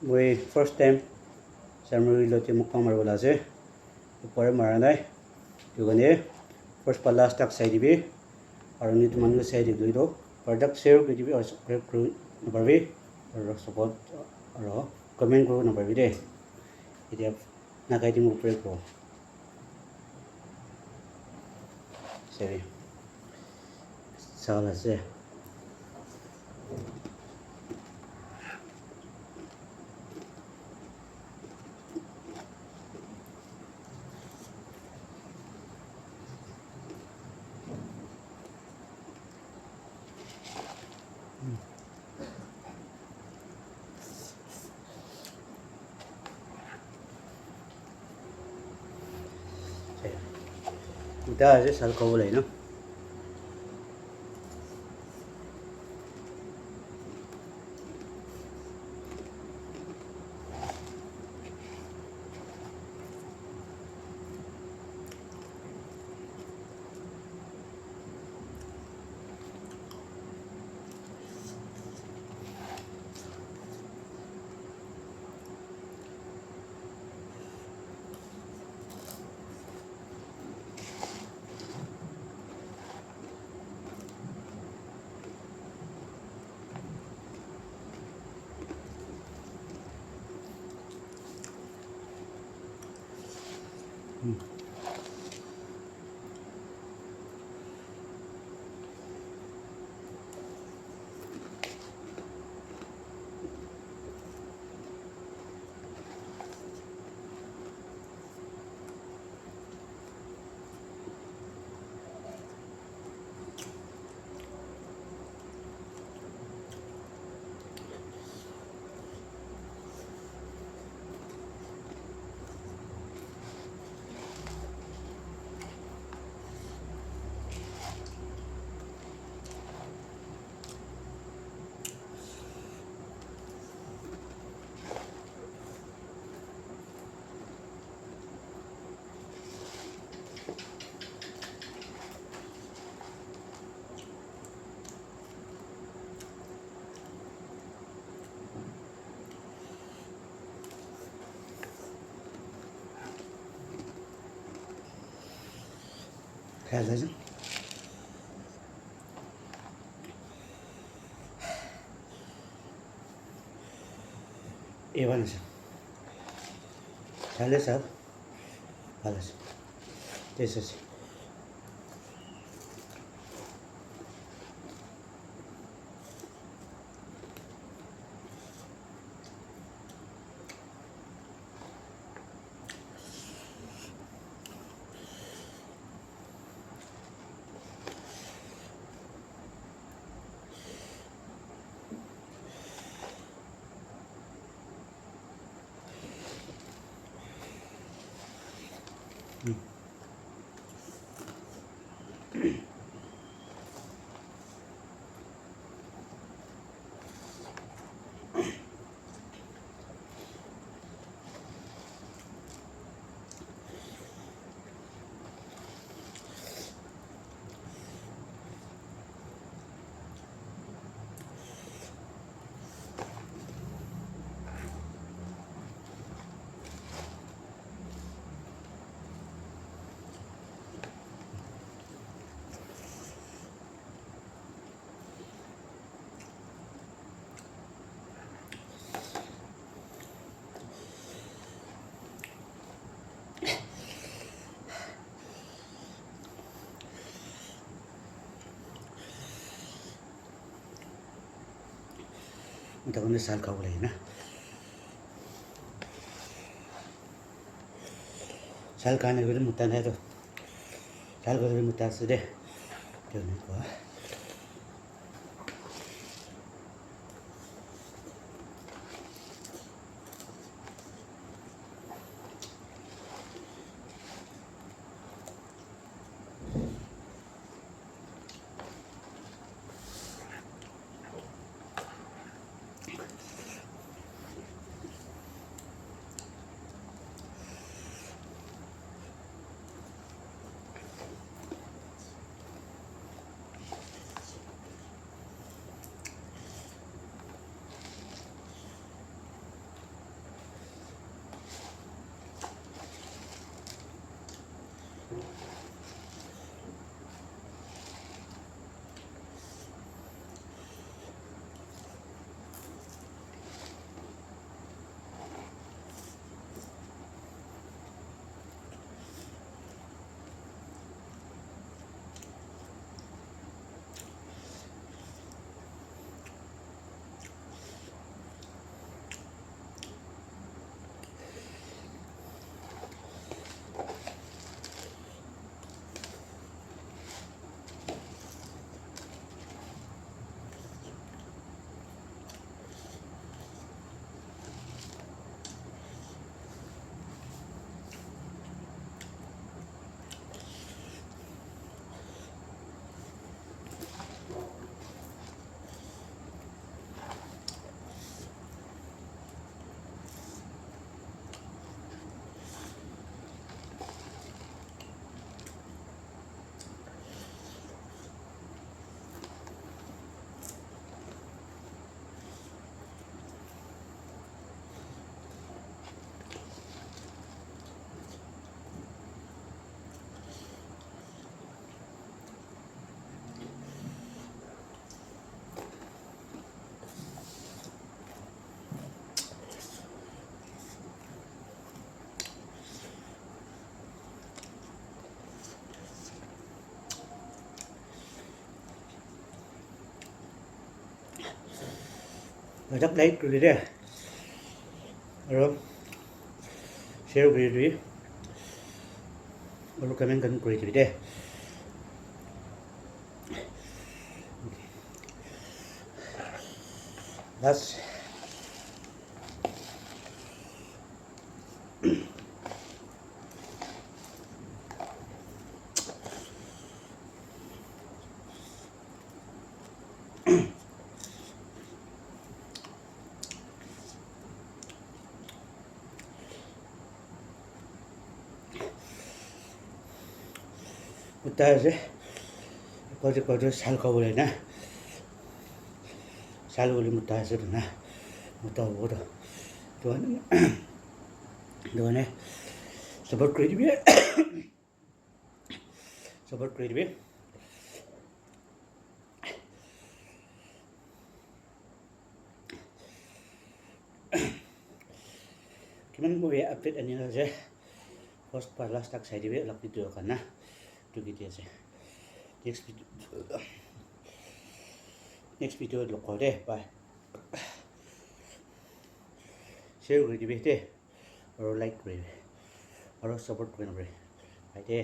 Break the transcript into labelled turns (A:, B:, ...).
A: মই first time সামরি লতে মুকম মারবল আছে পরে মারা নাই দুগনে ফার্স্ট পা লাস্ট তাক সাই দিবি আর নি তুমান সাই দি দুইটো প্রোডাক্ট শেয়ার করে দিবি আর সাবস্ক্রাইব করু নাপাবি আর সাপোর্ট আর কমেন্ট করু নাপাবি দে এটা না কাই দিমু প্রে করো সরি সাল আছে Ita aja sal kau boleh no. Kaya saja. Ewan sah. Chale sah. Balas. Desa sih. Kita kena sal kau boleh na. Sal kan itu mutan itu. Sal kau itu mutan sudah. Jangan kuah. product light কৰি দে আৰু share কৰি দিবি আৰু comment কৰি দিবি দে That's Muta আছে কত শাল খাবলে না শাল বলে মুতা আছে না মুতা বড় দোকানে সাপোর্ট করে দিবি কিমান মুভি আপডেট আনি আছে ফার্স্ট পার লাস্ট তক চাই দিবি অলপ ভিডিও kan না to get আছে next video লগ কৰ দে বাই share কৰি দিবি দে আৰু লাইক কৰিবি আৰু সাপোৰ্ট কৰিবি বাই দে